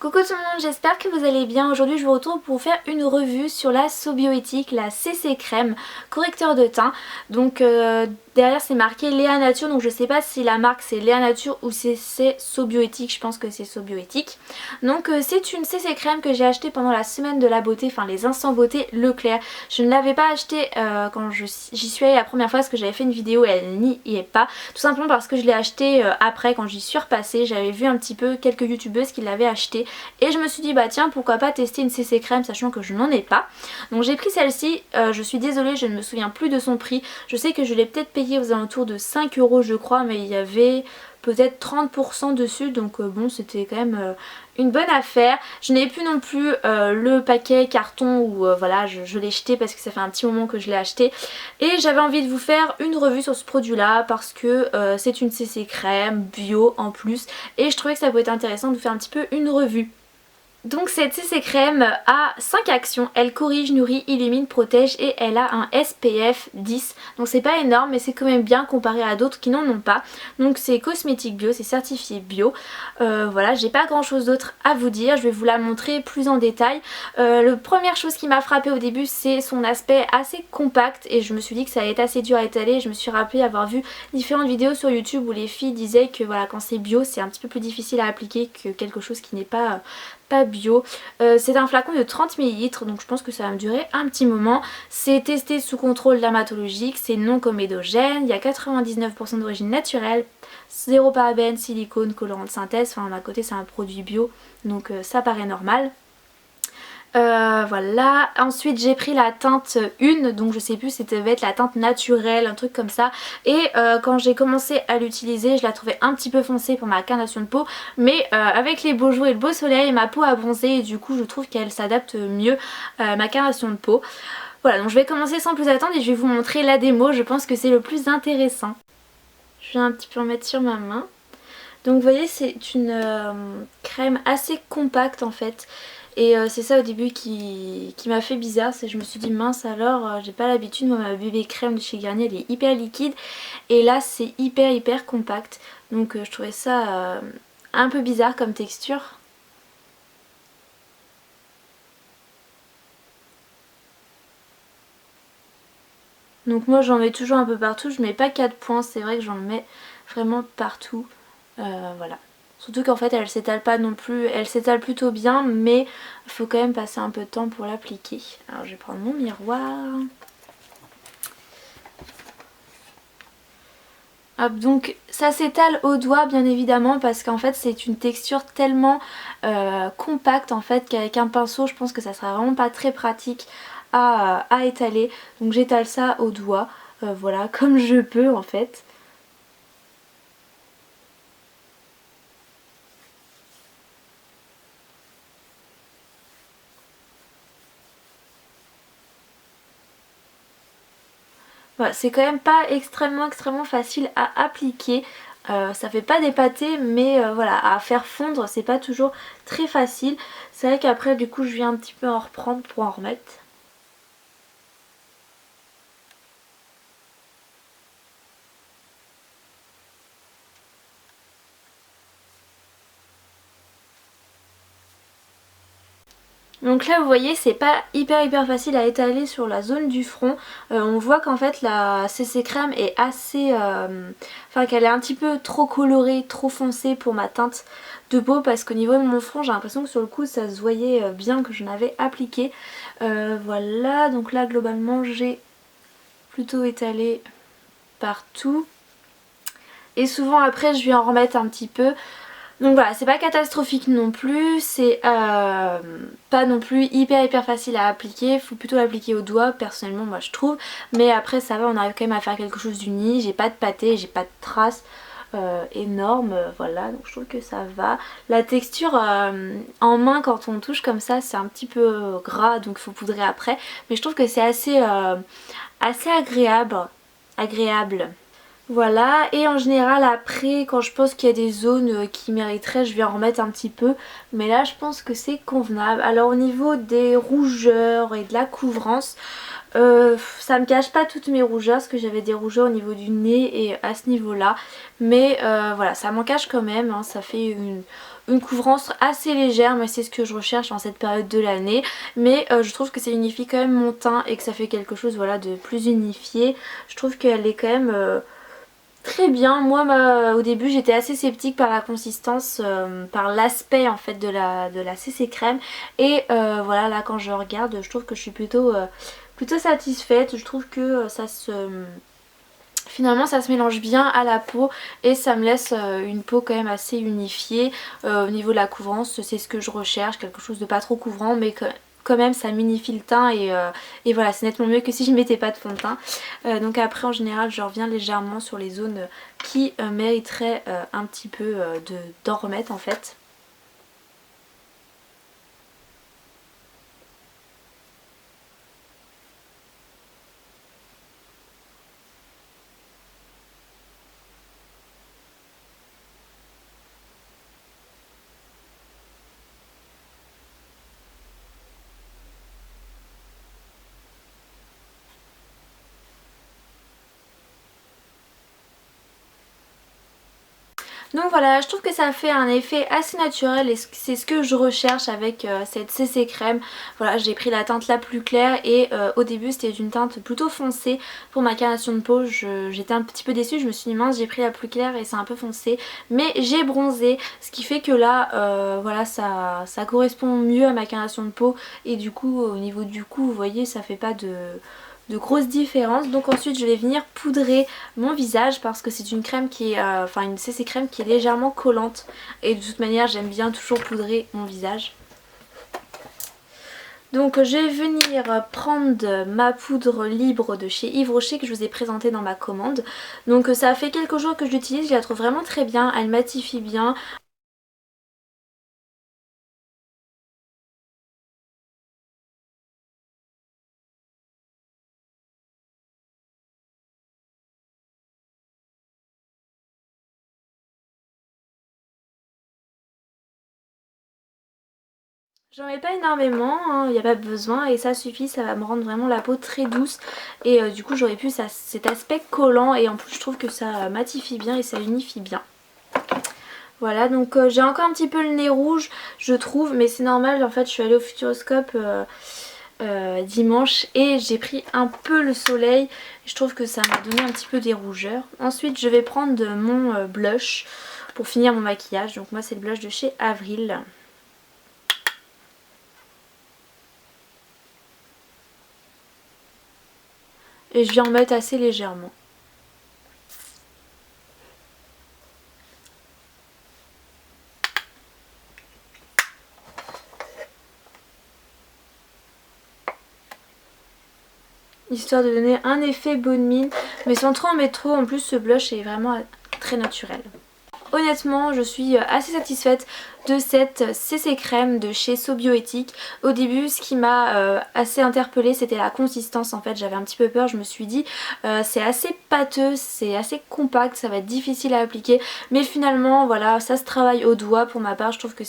Coucou tout le monde, j'espère que vous allez bien. Aujourd'hui je vous retrouve pour vous faire une revue sur la Sobioéthique, la CC Crème, correcteur de teint. Donc derrière c'est marqué Léa Nature, donc je sais pas si la marque c'est Léa Nature ou c'est Sobioéthique, je pense que c'est Sobioéthique. Donc c'est une CC Crème que j'ai achetée pendant la semaine de la beauté, enfin les instants beauté Leclerc. Je ne l'avais pas achetée quand j'y suis allée la première fois parce que j'avais fait une vidéo et elle n'y est pas. Tout simplement parce que je l'ai achetée après quand j'y suis repassée, j'avais vu un petit peu quelques youtubeuses qui l'avaient achetée. Et je me suis dit bah tiens pourquoi pas tester une CC crème sachant que je n'en ai pas. Donc j'ai pris celle-ci, je suis désolée je ne me souviens plus de son prix. Je sais que je l'ai peut-être payé aux alentours de 5 € je crois, mais il y avait peut-être 30% dessus, donc bon c'était quand même une bonne affaire. Je n'ai plus non plus le paquet carton où voilà je l'ai jeté parce que ça fait un petit moment que je l'ai acheté. Et j'avais envie de vous faire une revue sur ce produit là parce que c'est une CC crème bio en plus. Et je trouvais que ça pouvait être intéressant de vous faire un petit peu une revue. Donc cette CC crème a 5 actions, elle corrige, nourrit, illumine, protège et elle a un SPF 10. Donc c'est pas énorme mais c'est quand même bien comparé à d'autres qui n'en ont pas. Donc c'est cosmétique bio, c'est certifié bio. Voilà, j'ai pas grand chose d'autre à vous dire, je vais vous la montrer plus en détail. La première chose qui m'a frappée au début c'est son aspect assez compact et je me suis dit que ça allait être assez dur à étaler. Je me suis rappelé avoir vu différentes vidéos sur YouTube où les filles disaient que voilà quand c'est bio c'est un petit peu plus difficile à appliquer que quelque chose qui n'est pas bio. C'est un flacon de 30 ml donc je pense que ça va me durer un petit moment. C'est testé sous contrôle dermatologique, c'est non comédogène, il y a 99% d'origine naturelle, 0 parabènes, silicone, colorant de synthèse, enfin à côté c'est un produit bio donc ça paraît normal. Voilà, ensuite j'ai pris la teinte 1, donc je sais plus si ça devait être la teinte naturelle, un truc comme ça. Et quand j'ai commencé à l'utiliser, je la trouvais un petit peu foncée pour ma carnation de peau. Mais avec les beaux jours et le beau soleil, ma peau a bronzé et du coup je trouve qu'elle s'adapte mieux à ma carnation de peau. Voilà, donc je vais commencer sans plus attendre et je vais vous montrer la démo, je pense que c'est le plus intéressant. Je vais un petit peu en mettre sur ma main. Donc vous voyez c'est une crème assez compacte en fait. Et c'est ça au début qui m'a fait bizarre, c'est que je me suis dit mince alors j'ai pas l'habitude, moi ma bébé crème de chez Garnier elle est hyper liquide et là c'est hyper compact. Donc je trouvais ça un peu bizarre comme texture. Donc moi j'en mets toujours un peu partout, je mets pas 4 points, c'est vrai que j'en mets vraiment partout. Voilà. Surtout qu'en fait elle s'étale pas non plus, elle s'étale plutôt bien mais il faut quand même passer un peu de temps pour l'appliquer. Alors je vais prendre mon miroir. Hop, donc ça s'étale au doigt bien évidemment parce qu'en fait c'est une texture tellement compacte en fait qu'avec un pinceau je pense que ça sera vraiment pas très pratique à étaler. Donc j'étale ça au doigt, voilà comme je peux en fait. Voilà, c'est quand même pas extrêmement facile à appliquer. Ça fait pas d'épater mais voilà, à faire fondre c'est pas toujours très facile. C'est vrai qu'après du coup je viens un petit peu en reprendre pour en remettre. Donc là vous voyez c'est pas hyper facile à étaler sur la zone du front. On voit qu'en fait la CC crème est assez... Enfin qu'elle est un petit peu trop colorée, trop foncée pour ma teinte de peau parce qu'au niveau de mon front j'ai l'impression que sur le coup ça se voyait bien que je n'avais appliqué. Voilà, donc là globalement j'ai plutôt étalé partout. Et souvent après je vais en remettre un petit peu. Donc voilà, c'est pas catastrophique non plus, c'est pas non plus hyper facile à appliquer, faut plutôt l'appliquer au doigt personnellement moi je trouve, mais après ça va, on arrive quand même à faire quelque chose d'uni, j'ai pas de pâté, j'ai pas de traces énormes, voilà, donc je trouve que ça va. La texture en main quand on touche comme ça c'est un petit peu gras donc il faut poudrer après, mais je trouve que c'est assez agréable. Voilà, et en général après quand je pense qu'il y a des zones qui mériteraient je vais en remettre un petit peu, mais là je pense que c'est convenable. Alors au niveau des rougeurs et de la couvrance, ça me cache pas toutes mes rougeurs parce que j'avais des rougeurs au niveau du nez et à ce niveau là, mais voilà ça m'en cache quand même, hein, ça fait une couvrance assez légère, mais c'est ce que je recherche en cette période de l'année. Mais je trouve que ça unifie quand même mon teint et que ça fait quelque chose voilà, de plus unifié. Je trouve qu'elle est quand même très bien. Moi au début j'étais assez sceptique par la consistance, par l'aspect en fait de la CC crème. Et voilà, là quand je regarde, je trouve que je suis plutôt satisfaite. Je trouve que finalement ça se mélange bien à la peau et ça me laisse une peau quand même assez unifiée. Au niveau de la couvrance, c'est ce que je recherche, quelque chose de pas trop couvrant mais que quand même ça m'unifie le teint et voilà, c'est nettement mieux que si je mettais pas de fond de teint. Donc après en général je reviens légèrement sur les zones qui mériteraient un petit peu d'en remettre en fait. Donc voilà, je trouve que ça fait un effet assez naturel et c'est ce que je recherche avec cette CC crème. Voilà, j'ai pris la teinte la plus claire et au début c'était une teinte plutôt foncée pour ma carnation de peau. J'étais un petit peu déçue, je me suis dit mince, j'ai pris la plus claire et c'est un peu foncé. Mais j'ai bronzé, ce qui fait que là, voilà, ça correspond mieux à ma carnation de peau et du coup au niveau du cou, vous voyez, ça fait pas de grosses différences. Donc ensuite je vais venir poudrer mon visage parce que c'est une crème qui est enfin une CC crème qui est légèrement collante et de toute manière j'aime bien toujours poudrer mon visage. Donc je vais venir prendre ma poudre libre de chez Yves Rocher que je vous ai présentée dans ma commande. Donc ça fait quelques jours que je l'utilise, je la trouve vraiment très bien, elle matifie bien. J'en mets pas énormément, il n'y a pas besoin et ça suffit, ça va me rendre vraiment la peau très douce et du coup j'aurais plus cet aspect collant et en plus je trouve que ça matifie bien et ça unifie bien. Voilà, donc j'ai encore un petit peu le nez rouge je trouve, mais c'est normal, en fait je suis allée au Futuroscope dimanche et j'ai pris un peu le soleil, je trouve que ça m'a donné un petit peu des rougeurs. Ensuite je vais prendre mon blush pour finir mon maquillage, donc moi c'est le blush de chez Avril. Et je viens en mettre assez légèrement. Histoire de donner un effet bonne mine, mais sans trop en mettre trop. En plus ce blush est vraiment très naturel. Honnêtement je suis assez satisfaite de cette CC crème de chez So Bioéthique. Au début ce qui m'a assez interpellée c'était la consistance en fait, j'avais un petit peu peur, je me suis dit c'est assez pâteux, c'est assez compact, ça va être difficile à appliquer, mais finalement voilà, ça se travaille au doigt pour ma part, je trouve que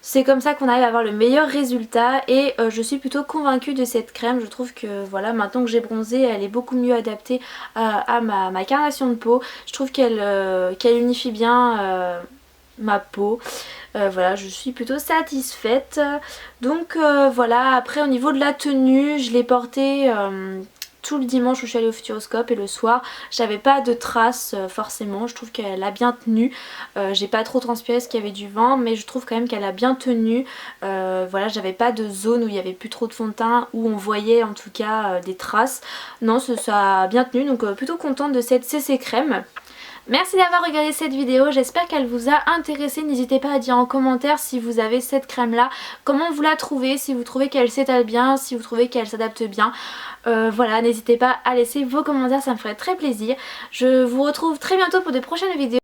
c'est comme ça qu'on arrive à avoir le meilleur résultat et je suis plutôt convaincue de cette crème. Je trouve que voilà, maintenant que j'ai bronzé, elle est beaucoup mieux adaptée à ma carnation de peau. Je trouve qu'elle unifie bien ma peau. Voilà, je suis plutôt satisfaite. Donc voilà, après au niveau de la tenue, je l'ai portée tout le dimanche où je suis allée au Futuroscope et le soir j'avais pas de traces forcément, je trouve qu'elle a bien tenu. J'ai pas trop transpiré parce qu'il y avait du vent mais je trouve quand même qu'elle a bien tenu. Voilà, j'avais pas de zone où il y avait plus trop de fond de teint, où on voyait en tout cas des traces. Non, ça a bien tenu, donc plutôt contente de cette CC crème. Merci d'avoir regardé cette vidéo, j'espère qu'elle vous a intéressé. N'hésitez pas à dire en commentaire si vous avez cette crème là, comment vous la trouvez, si vous trouvez qu'elle s'étale bien, si vous trouvez qu'elle s'adapte bien. Voilà, n'hésitez pas à laisser vos commentaires, ça me ferait très plaisir. Je vous retrouve très bientôt pour de prochaines vidéos.